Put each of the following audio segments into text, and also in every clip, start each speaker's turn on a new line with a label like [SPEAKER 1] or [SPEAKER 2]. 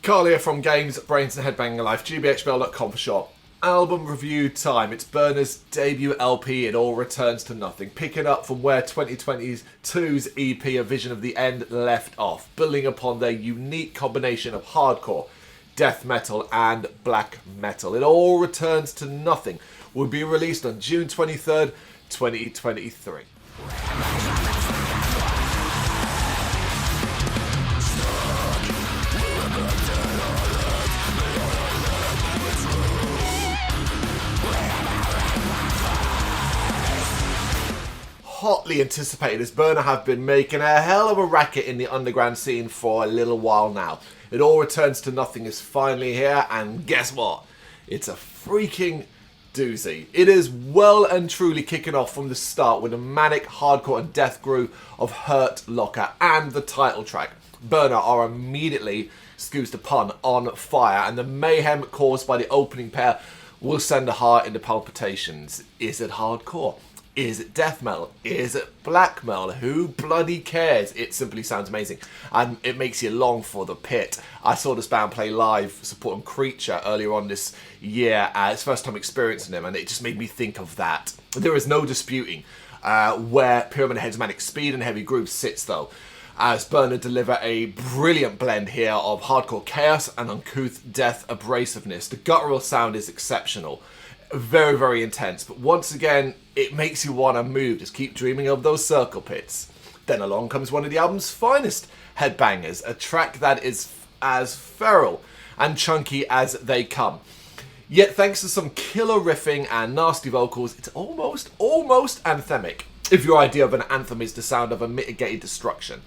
[SPEAKER 1] Carl here from Brrraaains A Head-Banging Life, gbhblofficial for short. Album review time. It's Brrraa's debut LP, It All Returns to Nothing, picking up from where 2022's EP, A Vision of the End, left off, building upon their unique combination of hardcore, death metal and black metal. It All Returns to Nothing will be released on June 23rd, 2023. Hotly anticipated, as Brrraains have been making a hell of a racket in the underground scene for a little while now. It All Returns to Nothing is finally here, and guess what? It's a freaking doozy. It is well and truly kicking off from the start with a manic, hardcore and death groove of Hurt Locker and the title track. Brrraains are immediately, excuse the pun, on fire, and the mayhem caused by the opening pair will send the heart into palpitations. Is it hardcore? Is it death metal? Is it black metal? Who bloody cares? It simply sounds amazing. And it makes you long for the pit. I saw this band play live supporting Creature earlier on this year. It's first time experiencing them, and it just made me think of that. There is no disputing where Pyramid Head's manic speed and heavy groove sits though, as Brrraains deliver a brilliant blend here of hardcore chaos and uncouth death abrasiveness. The guttural sound is exceptional. Very, very intense, but once again, it makes you want to move. Just keep dreaming of those circle pits. Then along comes one of the album's finest headbangers, a track that is as feral and chunky as they come. Yet thanks to some killer riffing and nasty vocals, it's almost anthemic, if your idea of an anthem is the sound of a mitigated destruction.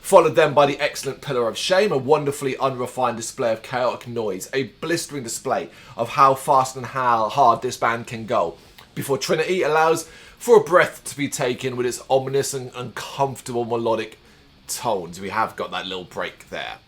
[SPEAKER 1] Followed then by the excellent Pillar of Shame, a wonderfully unrefined display of chaotic noise, a blistering display of how fast and how hard this band can go, before Trinity allows for a breath to be taken with its ominous and uncomfortable melodic tones. We have got that little break there.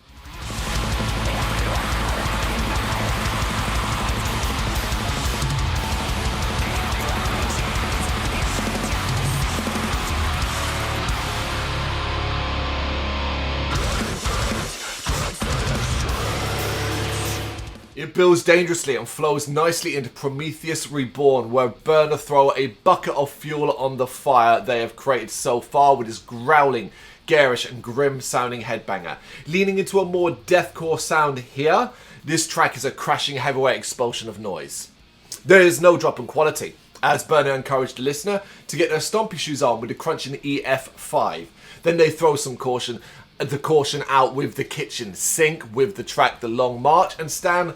[SPEAKER 1] It builds dangerously and flows nicely into Prometheus Reborn, where Brrraains throw a bucket of fuel on the fire they have created so far with this growling, garish and grim sounding headbanger. Leaning into a more deathcore sound here, this track is a crashing heavyweight explosion of noise. There is no drop in quality, as Brrraains encouraged the listener to get their stompy shoes on with the crunching EF5. Then they throw some caution out with the kitchen sink with the track The Long March, and stand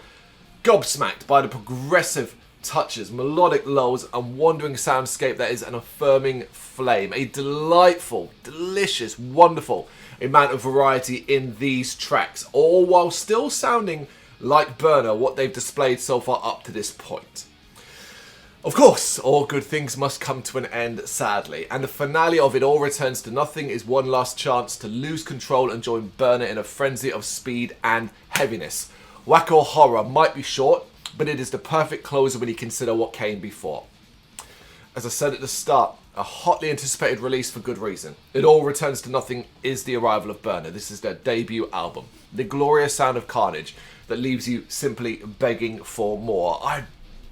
[SPEAKER 1] gobsmacked by the progressive touches, melodic lows and wandering soundscape that is an affirming flame. A delightful, delicious, wonderful amount of variety in these tracks, all while still sounding like Brrraains, what they've displayed so far up to this point. Of course, all good things must come to an end, sadly, and the finale of It All Returns to Nothing is one last chance to lose control and join Brrraains in a frenzy of speed and heaviness. Wacko horror might be short, but it is the perfect closer when you consider what came before. As I said at the start, a hotly anticipated release for good reason. It All Returns to Nothing is the arrival of Brrraains. This is their debut album, the glorious sound of carnage that leaves you simply begging for more.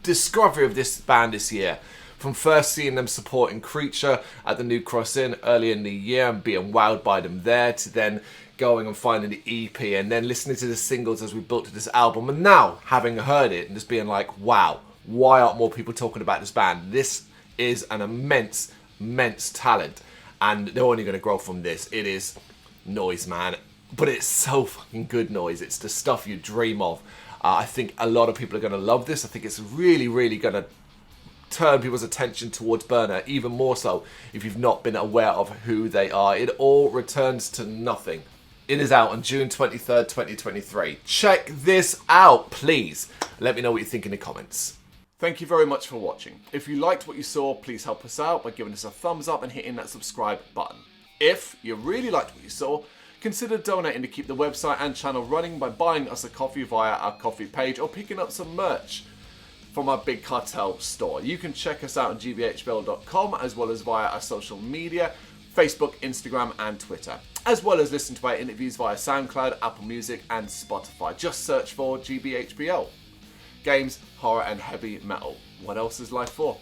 [SPEAKER 1] Discovery of this band this year, from first seeing them supporting Creature at the New Cross Inn early in the year and being wowed by them there, to then going and finding the EP and then listening to the singles as we built to this album, and now having heard it and just being like, wow, why aren't more people talking about this band? This is an immense talent, and they're only going to grow from this. It is noise, man, but it's so fucking good noise. It's the stuff you dream of. I think a lot of people are going to love this. I think it's really, really going to turn people's attention towards Brrraains, even more so if you've not been aware of who they are. It All Returns to Nothing. It is out on June 23rd, 2023. Check this out, please. Let me know what you think in the comments. Thank you very much for watching. If you liked what you saw, please help us out by giving us a thumbs up and hitting that subscribe button. If you really liked what you saw, consider donating to keep the website and channel running by buying us a coffee via our coffee page or picking up some merch from our Big Cartel store. You can check us out on gbhbl.com as well as via our social media, Facebook, Instagram and Twitter, as well as listen to our interviews via SoundCloud, Apple Music and Spotify. Just search for GBHBL. Games, horror and heavy metal. What else is life for?